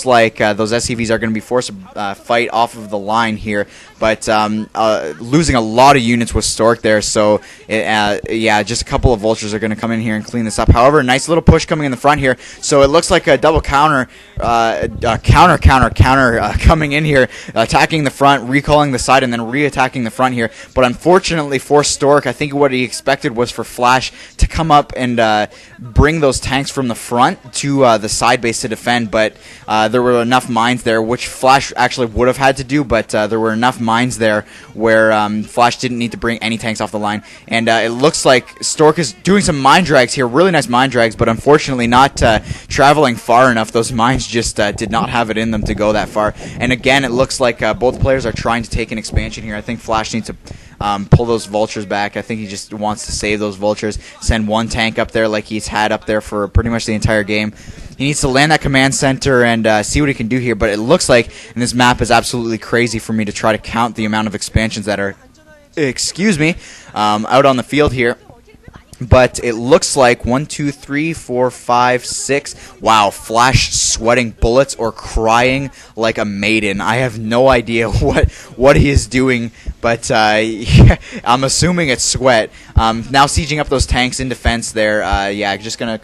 like those SCVs are going to be forced to fight off of the line here, but losing a lot of units with Stork there, so yeah, just a couple of vultures are going to come in here and clean this up. However, nice little push coming in the front here, so it looks like a double counter coming in here, attacking the front, recalling the side, and then re-attacking the front here. But unfortunately for Stork, I think what he expected was for Flash to come up and bring those tanks from the front to the side base to defend, but there were enough mines there, which Flash actually would have had to do, but there were enough mines there where Flash didn't need to bring any tanks off the line. And it looks like Stork is doing some mine drags here, really nice mine drags, but unfortunately not traveling far enough. Those mines just did not have it in them to go that far. And again, it looks like both players are trying to take an expansion here. I think Flash needs to pull those vultures back. I think he just wants to save those vultures, send one tank up there like he's had up there for pretty much the entire game. He needs to land that command center and see what he can do here, but it looks like, and this map is absolutely crazy for me to try to count the amount of expansions that are, out on the field here. But it looks like 1, 2, 3, 4, 5, 6. Wow, Flash sweating bullets or crying like a maiden. I have no idea what he is doing, but I'm assuming it's sweat. Now sieging up those tanks in defense there. Yeah, just gonna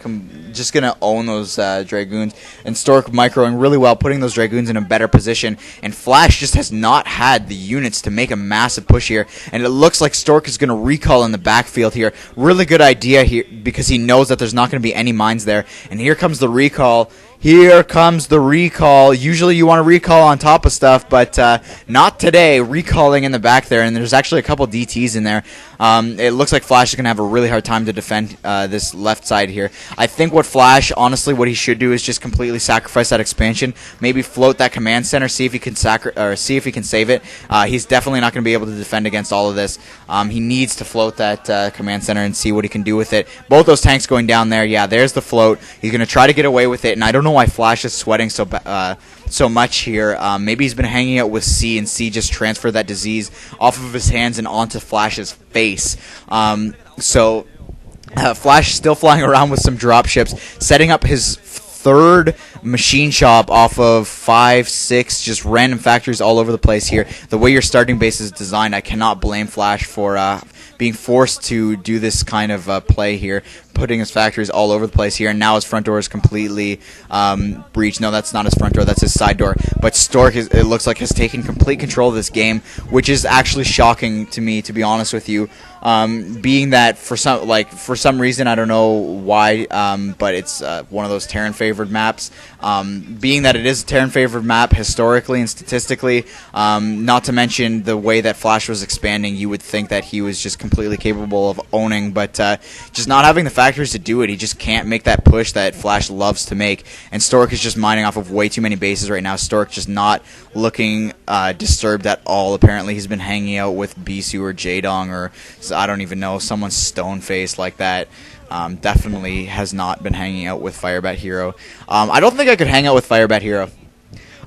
own those Dragoons, and Stork microing really well, putting those Dragoons in a better position. And Flash just has not had the units to make a massive push here, and it looks like Stork is gonna recall in the backfield here. Really good idea here because he knows that there's not going to be any mines there. And here comes the recall. Here comes the recall. Usually you want to recall on top of stuff, but not today. Recalling in the back there, and there's actually a couple DTs in there. It looks like Flash is going to have a really hard time to defend this left side here. I think what Flash, honestly, what he should do is just completely sacrifice that expansion. Maybe float that command center, see if he can save it. He's definitely not going to be able to defend against all of this. He needs to float that command center and see what he can do with it. Both those tanks going down there. Yeah, there's the float. He's going to try to get away with it, and I don't know why Flash is sweating so much here. Maybe he's been hanging out with C, and C just transferred that disease off of his hands and onto Flash's face. So Flash still flying around with some drop ships, setting up his third machine shop off of 5, 6 just random factories all over the place here. The way your starting base is designed, I cannot blame Flash for being forced to do this kind of play here, putting his factories all over the place here, and now his front door is completely breached. No, that's not his front door, that's his side door. But Stork, it looks like, has taken complete control of this game, which is actually shocking to me, to be honest with you. Being that for some reason, I don't know why, but it's one of those Terran favored maps. Being that it is a Terran favored map historically and statistically, not to mention the way that Flash was expanding, you would think that he was just completely capable of owning, but just not having the factories to do it. He just can't make that push that Flash loves to make, and Stork is just mining off of way too many bases right now. Stork just not looking disturbed at all. Apparently he's been hanging out with Bisu or Jaedong, or I don't even know, someone stone-faced like that. Definitely has not been hanging out with Firebat Hero. I don't think I could hang out with Firebat Hero.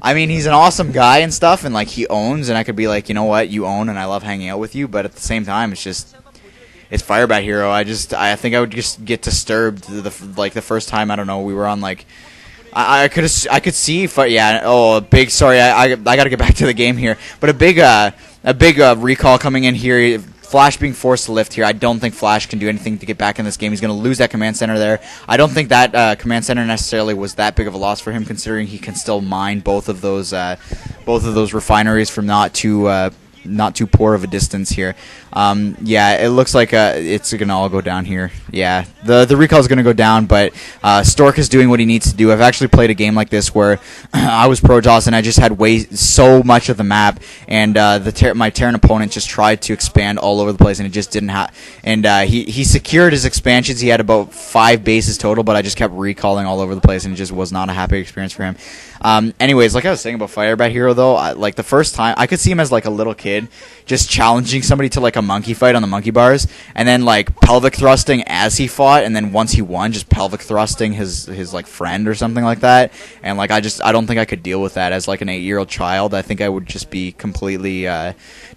I mean, he's an awesome guy and stuff, and like he owns, and I could be like, you know what, you own, and I love hanging out with you. But at the same time, it's Firebat Hero. I think I would just get disturbed the first time. I don't know. We were on like, I could see. Yeah. Oh, a big. Sorry, I got to get back to the game here. But a big recall coming in here. Flash being forced to lift here. I don't think Flash can do anything to get back in this game. He's going to lose that command center there. I don't think that command center necessarily was that big of a loss for him, considering he can still mine both of those refineries from not too poor of a distance here. Yeah, it looks like it's going to all go down here. Yeah, the recall is going to go down, but Stork is doing what he needs to do. I've actually played a game like this where I was Protoss and I just had so much of the map, and my Terran opponent just tried to expand all over the place, and it just didn't happen. And he secured his expansions. He had about 5 bases total, but I just kept recalling all over the place, and it just was not a happy experience for him. Anyways, like I was saying about Firebat Hero, though, like the first time, I could see him as like a little kid just challenging somebody to like a monkey fight on the monkey bars, and then like pelvic thrusting as he fought, and then once he won, just pelvic thrusting his like friend or something like that. And like I don't think I could deal with that as like an 8-year-old child. I think I would just be completely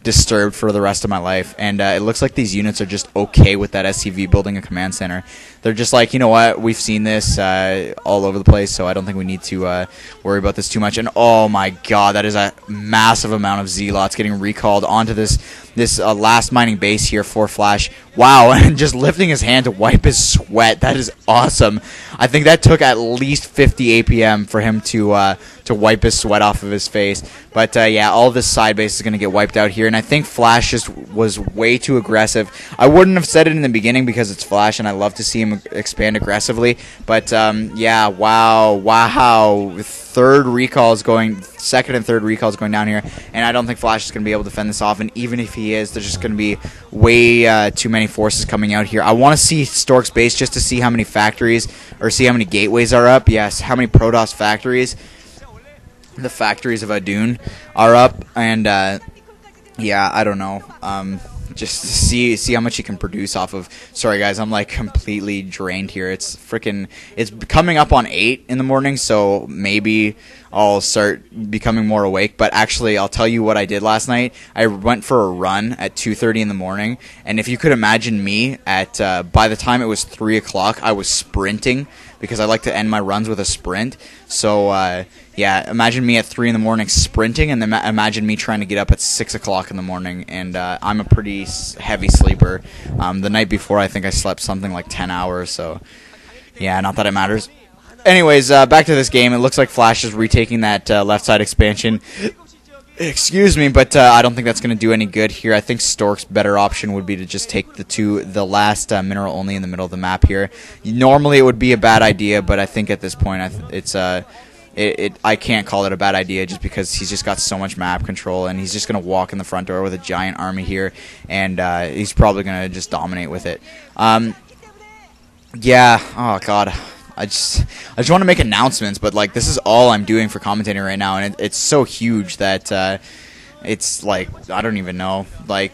disturbed for the rest of my life. And it looks like these units are just okay with that SCV building a command center. they're just like, you know what, we've seen this all over the place, so I don't think we need to worry about this too much. And oh my god, that is a massive amount of Zealots getting recalled onto this last mining base here for Flash. Wow, and just lifting his hand to wipe his sweat. That is awesome. I think that took at least 50 APM for him to wipe his sweat off of his face. But yeah, all this side base is going to get wiped out here, and I think Flash just was way too aggressive. I wouldn't have said it in the beginning because it's Flash, and I love to see him expand aggressively. But yeah, wow. Second and third recalls going down here, and I don't think Flash is going to be able to fend this off, and even if he is, there's just going to be way too many forces coming out here. I want to see Stork's base just to see how many factories, or see how many gateways are up. Yes, how many Protoss factories, the factories of Adun, are up, and yeah, I don't know. Just to see how much he can produce off of. Sorry guys, I'm like completely drained here. It's coming up on 8 in the morning, so maybe I'll start becoming more awake. But actually, I'll tell you what I did last night. I went for a run at 2:30 in the morning, and if you could imagine me at by the time it was 3 o'clock, I was sprinting because I like to end my runs with a sprint. So yeah, imagine me at 3 in the morning sprinting, and then imagine me trying to get up at 6 o'clock in the morning. And I'm a pretty heavy sleeper. The night before, I think I slept something like 10 hours. So yeah, not that it matters. Anyways, back to this game. It looks like Flash is retaking that left side expansion. Excuse me, but I don't think that's going to do any good here. I think Stork's better option would be to just take the last mineral only in the middle of the map here. Normally, it would be a bad idea, but I think at this point, I can't call it a bad idea just because he's just got so much map control, and he's just going to walk in the front door with a giant army here, and he's probably going to just dominate with it. Yeah, oh god. I just want to make announcements, but like this is all I'm doing for commentating right now, and it's so huge that it's like I don't even know. Like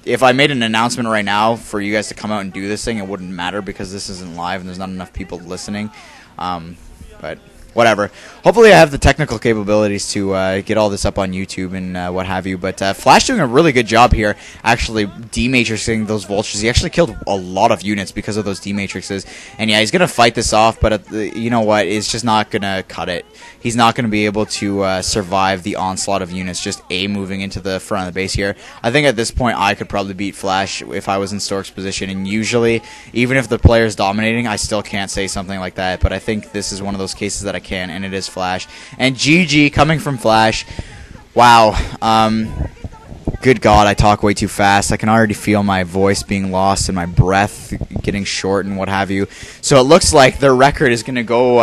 if I made an announcement right now for you guys to come out and do this thing, it wouldn't matter because this isn't live and there's not enough people listening. But whatever. Hopefully I have the technical capabilities to get all this up on YouTube and what have you. But Flash doing a really good job here, actually dematrixing those vultures. He actually killed a lot of units because of those dematrixes. And yeah, he's going to fight this off, but you know what? It's just not going to cut it. He's not going to be able to survive the onslaught of units just moving into the front of the base here. I think at this point I could probably beat Flash if I was in Stork's position. And usually, even if the player is dominating, I still can't say something like that. But I think this is one of those cases that I can, and it is Flash. And GG coming from Flash. Wow. Good God, I talk way too fast. I can already feel my voice being lost and my breath getting short and what have you. So it looks like their record is going to go...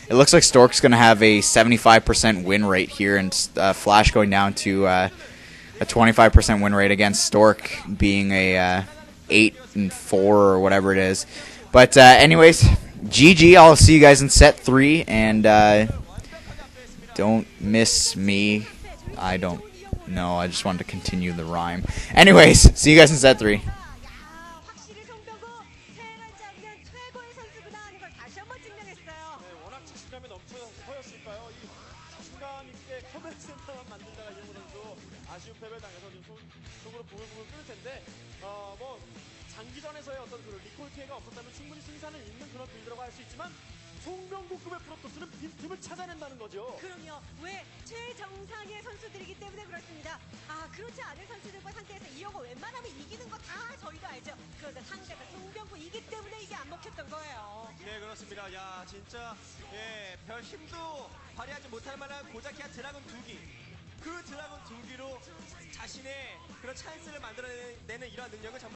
it looks like Stork's going to have a 75% win rate here, and Flash going down to a 25% win rate against Stork being a 8-4 or whatever it is. But anyways, GG. I'll see you guys in set 3, and don't miss me. I don't know. I just wanted to continue the rhyme. Anyways, see you guys in set 3. 장기전에서의 어떤 그 리콜 피해가 없었다면 충분히 승산을 잇는 그런 빌드라고 할 수 있지만 송병구급의 프로토스는 빈틈을 찾아낸다는 거죠. 그럼요. 왜? 최정상의 선수들이기 때문에 그렇습니다. 아, 그렇지 않은 선수들과 상대해서 이영호 웬만하면 이기는 거 다 저희도 알죠. 그런데 상대가 송병구이기 때문에 이게 안 먹혔던 거예요. 네, 그렇습니다. 야, 진짜 별 힘도 발휘하지 못할 만한 고작해야 드라군 2기. 그 드라군 2기로 자신의 그런 찬스를 만들어내는 이러한 능력은 정말